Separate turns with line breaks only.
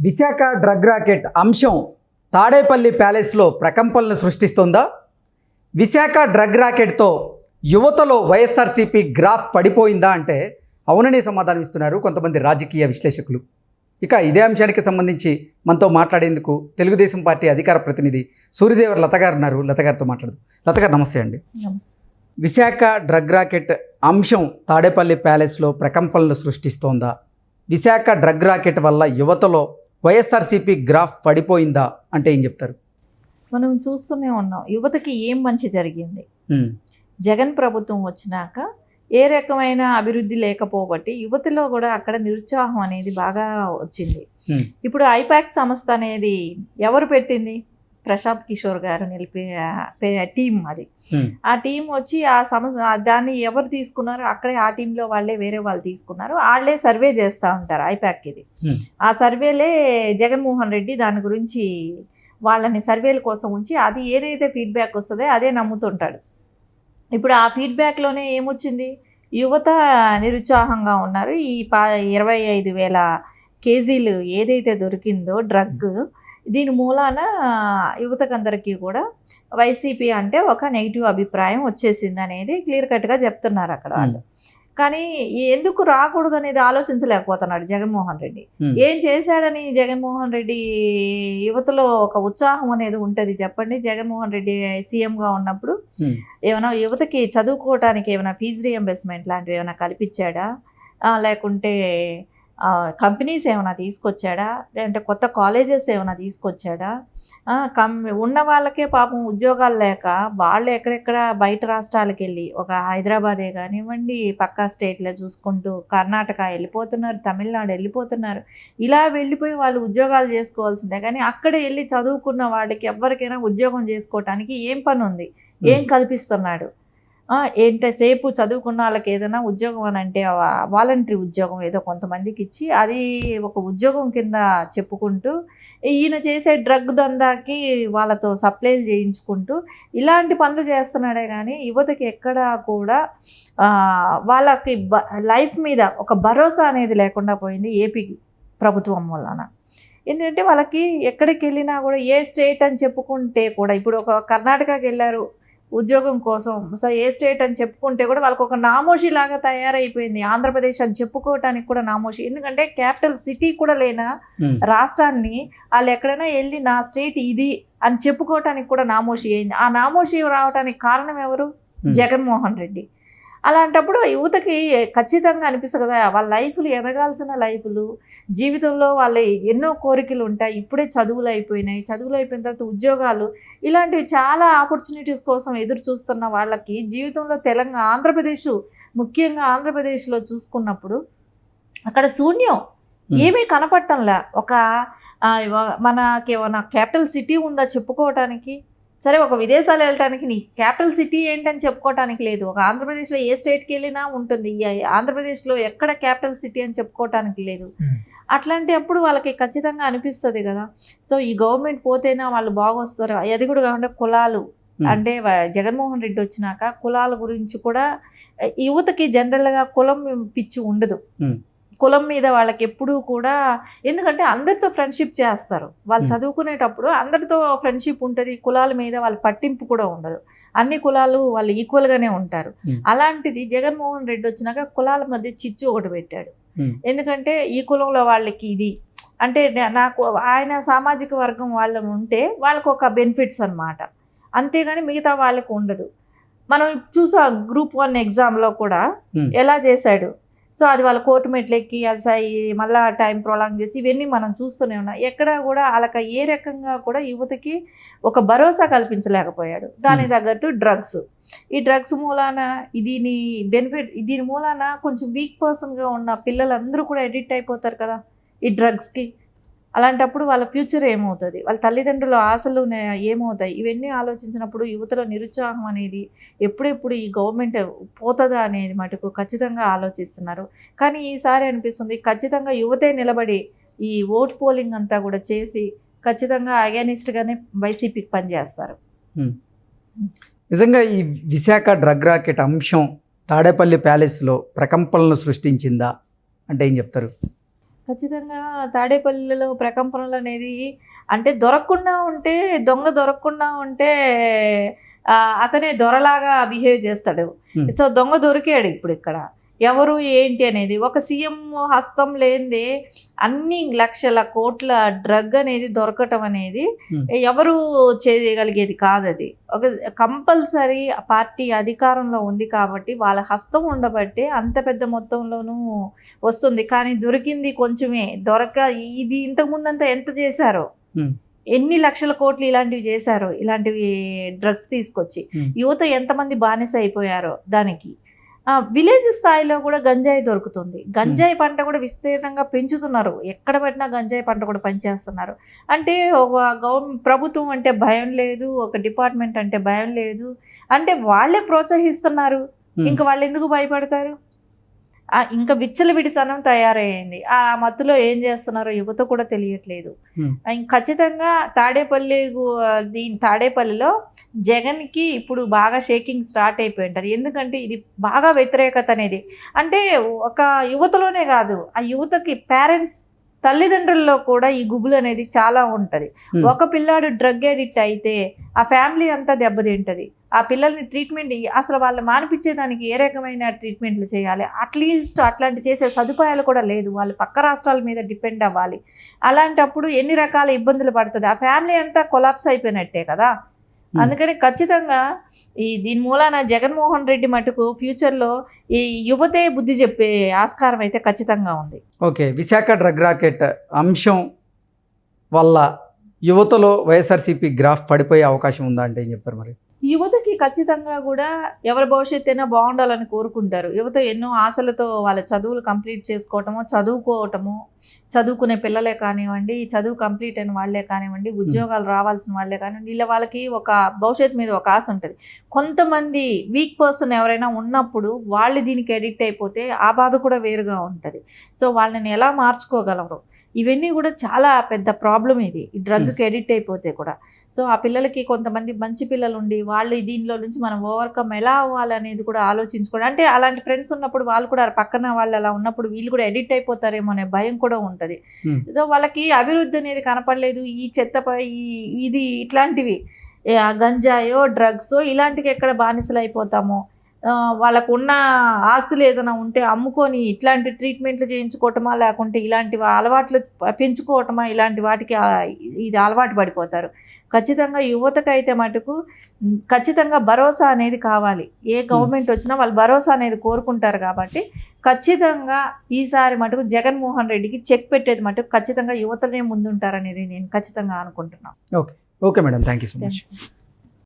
Visakha drug racket అంశం తాడేపల్లి ప్యాలెస్లో ప్రకంపనలు సృష్టిస్తోందా? విశాఖ డ్రగ్ రాకెట్తో యువతలో వైఎస్ఆర్సీపీ గ్రాఫ్ పడిపోయిందా అంటే అవుననే సమాధానం ఇస్తున్నారు కొంతమంది రాజకీయ విశ్లేషకులు. ఇక ఇదే అంశానికి సంబంధించి మనతో మాట్లాడేందుకు తెలుగుదేశం పార్టీ అధికార ప్రతినిధి సూర్యదేవర్ లత గారు ఉన్నారు. లత గారితో మాట్లాడదు. లత గారు నమస్తే అండి. విశాఖ డ్రగ్ రాకెట్ అంశం తాడేపల్లి ప్యాలెస్లో ప్రకంపనలు సృష్టిస్తోందా? విశాఖ డ్రగ్ రాకెట్ వల్ల యువతలో వైఎస్ఆర్సీపీ గ్రాఫ్ పడిపోయిందా అంటే ఏం చెప్తారు?
మనం చూస్తూనే ఉన్నాం, యువతకి ఏం మంచి జరిగింది. జగన్ ప్రభుత్వం వచ్చినాక ఏ రకమైన అభివృద్ధి లేకపోబట్టి యువతలో కూడా అక్కడ నిరుత్సాహం అనేది బాగా వచ్చింది. ఇప్పుడు ఐపాక్ సంస్థ అనేది ఎవరు పెట్టింది? ప్రశాంత్ కిషోర్ గారు టీం. అది ఆ టీం వచ్చి ఆ సంస్థ దాన్ని ఎవరు తీసుకున్నారు? అక్కడే ఆ టీంలో వాళ్ళే వేరే వాళ్ళు తీసుకున్నారు. వాళ్ళే సర్వే చేస్తూ ఉంటారు ఐపాక్. ఇది ఆ సర్వేలే జగన్మోహన్ రెడ్డి దాని గురించి వాళ్ళని సర్వేల కోసం ఉంచి అది ఏదైతే ఫీడ్బ్యాక్ వస్తుందో అదే నమ్ముతుంటాడు. ఇప్పుడు ఆ ఫీడ్బ్యాక్లోనే ఏమొచ్చింది? యువత నిరుత్సాహంగా ఉన్నారు. ఈ 25,000 కేజీలు ఏదైతే దొరికిందో డ్రగ్, దీని మూలాన యువతకందరికీ కూడా వైసీపీ అంటే ఒక నెగిటివ్ అభిప్రాయం వచ్చేసింది అనేది క్లియర్ కట్గా చెప్తున్నారు అక్కడ వాళ్ళు. కానీ ఎందుకు రాకూడదు అనేది ఆలోచించలేకపోతున్నాడు జగన్మోహన్ రెడ్డి. ఏం చేశాడని జగన్మోహన్ రెడ్డి యువతలో ఒక ఉత్సాహం అనేది ఉంటుంది చెప్పండి? జగన్మోహన్ రెడ్డి సీఎంగా ఉన్నప్పుడు ఏమైనా యువతకి చదువుకోవటానికి ఏమైనా ఫీజు రీఎంబర్స్మెంట్ లాంటివి ఏమైనా కల్పించాడా? లేకుంటే కంపెనీస్ ఏమైనా తీసుకొచ్చాడా? లేదంటే కొత్త కాలేజెస్ ఏమైనా తీసుకొచ్చాడా? ఉన్న వాళ్ళకే పాపం ఉద్యోగాలు లేక వాళ్ళు ఎక్కడెక్కడ బయట రాష్ట్రాలకు వెళ్ళి, ఒక హైదరాబాదే కానివ్వండి, పక్కా స్టేట్లో చూసుకుంటూ కర్ణాటక వెళ్ళిపోతున్నారు, తమిళనాడు వెళ్ళిపోతున్నారు. ఇలా వెళ్ళిపోయి వాళ్ళు ఉద్యోగాలు చేసుకోవాల్సిందే. కానీ అక్కడ వెళ్ళి చదువుకున్న వాళ్ళకి ఎవరికైనా ఉద్యోగం చేసుకోవటానికి ఏం పని ఉంది? ఏం కల్పిస్తున్నాడు? ఎంతసేపు చదువుకున్న వాళ్ళకి ఏదైనా ఉద్యోగం అని అంటే వాలంటరీ ఉద్యోగం ఏదో కొంతమందికి ఇచ్చి అది ఒక ఉద్యోగం కింద చెప్పుకుంటూ ఈయన చేసే డ్రగ్ దందాకి వాళ్ళతో సప్లైలు చేయించుకుంటూ ఇలాంటి పనులు చేస్తున్నాడే కానీ యువతకి ఎక్కడా కూడా వాళ్ళకి లైఫ్ మీద ఒక భరోసా అనేది లేకుండా పోయింది ఏపీ ప్రభుత్వం వలన. ఎందుకంటే వాళ్ళకి ఎక్కడికి వెళ్ళినా కూడా ఏ స్టేట్ అని చెప్పుకుంటే కూడా, ఇప్పుడు ఒక కర్ణాటకకి వెళ్ళారు ఉద్యోగం కోసం, సో ఏ స్టేట్ అని చెప్పుకుంటే కూడా వాళ్ళకి ఒక నామోషి లాగా తయారైపోయింది. ఆంధ్రప్రదేశ్ అని చెప్పుకోవటానికి కూడా నామోషి. ఎందుకంటే క్యాపిటల్ సిటీ కూడా లేనా రాష్ట్రాన్ని వాళ్ళు ఎక్కడైనా వెళ్ళి నా స్టేట్ ఇది అని చెప్పుకోవటానికి కూడా నామోషి అయింది. ఆ నామోషి రావడానికి కారణం ఎవరు? జగన్మోహన్ రెడ్డి. అలాంటప్పుడు యువతకి ఖచ్చితంగా అనిపిస్తుంది కదా, వాళ్ళ లైఫ్లు ఎదగాల్సిన లైఫ్లు, జీవితంలో వాళ్ళ ఎన్నో కోరికలు ఉంటాయి. ఇప్పుడే చదువులు అయిపోయినాయి, చదువులు అయిపోయిన తర్వాత ఉద్యోగాలు, ఇలాంటివి చాలా ఆపర్చునిటీస్ కోసం ఎదురు చూస్తున్న వాళ్ళకి జీవితంలో ఆంధ్రప్రదేశ్, ముఖ్యంగా ఆంధ్రప్రదేశ్లో చూసుకున్నప్పుడు అక్కడ శూన్యం, ఏమీ కనపడటంలే. మనకి ఏమైనా క్యాపిటల్ సిటీ ఉందా చెప్పుకోవటానికి? సరే, ఒక విదేశాలు వెళ్ళటానికి నీ క్యాపిటల్ సిటీ ఏంటని చెప్పుకోవటానికి లేదు. ఒక ఆంధ్రప్రదేశ్లో ఏ స్టేట్కి వెళ్ళినా ఉంటుంది. ఆంధ్రప్రదేశ్లో ఎక్కడ క్యాపిటల్ సిటీ అని చెప్పుకోవటానికి లేదు. అట్లాంటి అప్పుడు వాళ్ళకి ఖచ్చితంగా అనిపిస్తుంది కదా, సో ఈ గవర్నమెంట్ పోతేనా వాళ్ళు బాగొస్తారు. అది కూడా కాకుండా కులాలు అంటే జగన్మోహన్ రెడ్డి వచ్చినాక కులాల గురించి కూడా యువతకి జనరల్గా కులం పిచ్చి ఉండదు. కులం మీద వాళ్ళకి ఎప్పుడూ కూడా, ఎందుకంటే అందరితో ఫ్రెండ్షిప్ చేస్తారు వాళ్ళు చదువుకునేటప్పుడు, అందరితో ఫ్రెండ్షిప్ ఉంటుంది. కులాల మీద వాళ్ళ పట్టింపు కూడా ఉండదు. అన్ని కులాలు వాళ్ళు ఈక్వల్గానే ఉంటారు. అలాంటిది జగన్మోహన్ రెడ్డి వచ్చినాక కులాల మధ్య చిచ్చు ఒకటి పెట్టాడు. ఎందుకంటే ఈ కులంలో వాళ్ళకి ఇది అంటే నాకు ఆయన సామాజిక వర్గం వాళ్ళని ఉంటే వాళ్ళకు ఒక బెనిఫిట్స్ అన్నమాట, అంతేగాని మిగతా వాళ్ళకు ఉండదు. మనం చూసాం గ్రూప్ 1 ఎగ్జామ్లో కూడా ఎలా చేశాడు. సో అది వాళ్ళ కోర్టు మెట్లు ఎక్కి అది మళ్ళీ టైం ప్రొలాంగ్ చేసి ఇవన్నీ మనం చూస్తూనే ఉన్నాం. ఎక్కడా కూడా వాళ్ళకి ఏ రకంగా కూడా యువతకి ఒక భరోసా కల్పించలేకపోయాడు. దానికి తగ్గట్టు ఈ డ్రగ్స్ మూలాన దీని మూలాన కొంచెం వీక్ పర్సన్గా ఉన్న పిల్లలందరూ కూడా ఎడిక్ట్ అయిపోతారు కదా ఈ డ్రగ్స్కి. అలాంటప్పుడు వాళ్ళ ఫ్యూచర్ ఏమవుతుంది, వాళ్ళ తల్లిదండ్రుల ఆశలు ఏమవుతాయి, ఇవన్నీ ఆలోచించినప్పుడు యువతలో నిరుత్సాహం అనేది ఎప్పుడెప్పుడు ఈ గవర్నమెంట్ పోతుందా అనేది మటుకు ఖచ్చితంగా ఆలోచిస్తున్నారు. కానీ ఈసారి అనిపిస్తుంది ఖచ్చితంగా యువతే నిలబడి ఈ ఓట్ పోలింగ్ అంతా కూడా చేసి ఖచ్చితంగా అగైనిస్ట్గానే వైసీపీకి పనిచేస్తారు.
నిజంగా ఈ విశాఖ డ్రగ్ రాకెట్ అంశం తాడేపల్లి ప్యాలెస్లో ప్రకంపనలు సృష్టించిందా అంటే ఏం చెప్తారు?
ఖచ్చితంగా తాడేపల్లిలో ప్రకంపనలు అనేది అంటే దొరకకుండా ఉంటే అతనే దొరలాగా బిహేవ్ చేస్తాడు.
Hmm.
సో దొంగ దొరికాడు ఇప్పుడు ఇక్కడ ఎవరు ఏంటి అనేది ఒక సీఎం హస్తం లేనిదే అన్ని లక్షల కోట్ల డ్రగ్ అనేది దొరకటం అనేది ఎవరు చేయగలిగేది కాదు. అది ఒక కంపల్సరీ పార్టీ అధికారంలో ఉంది కాబట్టి వాళ్ళ హస్తం ఉండబట్టే అంత పెద్ద మొత్తంలోనూ వస్తుంది. కానీ దొరికింది కొంచెమే. ఇది ఇంతకుముందంతా ఎంత చేశారో, ఎన్ని లక్షల కోట్లు ఇలాంటివి చేశారో, ఇలాంటివి డ్రగ్స్ తీసుకొచ్చి యువత ఎంతమంది బానిస అయిపోయారో దానికి. విలేజ్ స్థాయిలో కూడా గంజాయి దొరుకుతుంది. గంజాయి పంట కూడా విస్తీర్ణంగా పెంచుతున్నారు. ఎక్కడ పెట్టినా గంజాయి పంట కూడా పనిచేస్తున్నారు. అంటే ఒక ప్రభుత్వం అంటే భయం లేదు, ఒక డిపార్ట్మెంట్ అంటే భయం లేదు, అంటే వాళ్ళే ప్రోత్సహిస్తున్నారు. ఇంకా వాళ్ళు ఎందుకు భయపడతారు? ఇంకా విచ్చలవిడితనం తయారయ్యింది. ఆ మత్తులో ఏం చేస్తున్నారో యువత కూడా తెలియట్లేదు. ఖచ్చితంగా తాడేపల్లిలో జగన్కి ఇప్పుడు బాగా షేకింగ్ స్టార్ట్ అయిపోయి ఉంటుంది. ఎందుకంటే ఇది బాగా వ్యతిరేకత అనేది అంటే ఒక యువతలోనే కాదు, ఆ యువతకి పేరెంట్స్ తల్లిదండ్రుల్లో కూడా ఈ గుబులు అనేది చాలా ఉంటుంది. ఒక పిల్లాడు డ్రగ్ ఎడిక్ట్ అయితే ఆ ఫ్యామిలీ అంతా దెబ్బతింటుంది. ఆ పిల్లల్ని ట్రీట్మెంట్ అసలు వాళ్ళు మానిపించేదానికి ఏ రకమైన ట్రీట్మెంట్లు చేయాలి, అట్లీస్ట్ అట్లాంటి చేసే సదుపాయాలు కూడా లేదు. వాళ్ళు పక్క రాష్ట్రాల మీద డిపెండ్ అవ్వాలి. అలాంటప్పుడు ఎన్ని రకాల ఇబ్బందులు పడుతుంది. ఆ ఫ్యామిలీ అంతా కొలాప్స్ అయిపోయినట్టే కదా. అందుకని ఖచ్చితంగా దీని మూలాన జగన్మోహన్ రెడ్డి మటుకు ఫ్యూచర్లో ఈ యువతే బుద్ధి చెప్పే ఆస్కారం అయితే ఖచ్చితంగా ఉంది.
ఓకే, విశాఖ డ్రగ్ రాకెట్ అంశం వల్ల యువతలో వైఎస్ఆర్సీపీ గ్రాఫ్ పడిపోయే అవకాశం ఉందా అంటే ఏం చెప్పారు మరి?
యువతకి ఖచ్చితంగా కూడా ఎవరి భవిష్యత్తు అయినా బాగుండాలని కోరుకుంటారు. యువత ఎన్నో ఆశలతో వాళ్ళ చదువులు కంప్లీట్ చేసుకోవటము, చదువుకునే పిల్లలే కానివ్వండి, చదువు కంప్లీట్ అయిన వాళ్ళే కానివ్వండి, ఉద్యోగాలు రావాల్సిన వాళ్ళే కానివ్వండి, వాళ్ళకి ఒక భవిష్యత్తు మీద ఒక ఆశ ఉంటుంది. కొంతమంది వీక్ పర్సన్ ఎవరైనా ఉన్నప్పుడు వాళ్ళు దీనికి ఎడిక్ట్ అయిపోతే ఆ బాధ కూడా వేరుగా ఉంటుంది. సో వాళ్ళని ఎలా మార్చుకోగలరు, ఇవన్నీ కూడా చాలా పెద్ద ప్రాబ్లం ఇది, ఈ డ్రగ్కి ఎడిక్ట్ అయిపోతే కూడా. సో ఆ పిల్లలకి కొంతమంది మంచి పిల్లలు ఉండి వాళ్ళు దీనిలో నుంచి మనం ఓవర్కమ్ ఎలా అవ్వాలనేది కూడా ఆలోచించుకోవడం. అంటే అలాంటి ఫ్రెండ్స్ ఉన్నప్పుడు వాళ్ళు కూడా పక్కన వాళ్ళు అలా ఉన్నప్పుడు వీళ్ళు కూడా ఎడిక్ట్ అయిపోతారేమో అనే భయం కూడా ఉంటుంది. సో వాళ్ళకి అభివృద్ధి అనేది కనపడలేదు. ఈ చెత్తపై ఇది ఇట్లాంటివి గంజాయో డ్రగ్సో ఇలాంటివి ఎక్కడ బానిసలు అయిపోతామో, వాళ్ళకు ఉన్న ఆస్తులు ఏదైనా ఉంటే అమ్ముకొని ఇట్లాంటి ట్రీట్మెంట్లు చేయించుకోవటమా, లేకుంటే ఇలాంటి అలవాట్లు పెంచుకోవటమా, ఇలాంటి వాటికి ఇది అలవాటు పడిపోతారు. ఖచ్చితంగా యువతకైతే మటుకు ఖచ్చితంగా భరోసా అనేది కావాలి. ఏ గవర్నమెంట్ వచ్చినా వాళ్ళు భరోసా అనేది కోరుకుంటారు. కాబట్టి ఖచ్చితంగా ఈసారి మటుకు జగన్మోహన్ రెడ్డికి చెక్ పెట్టేది మటుకు ఖచ్చితంగా యువతనే ముందుంటారనేది నేను ఖచ్చితంగా అనుకుంటున్నాను.
Okay madam, thank you so much.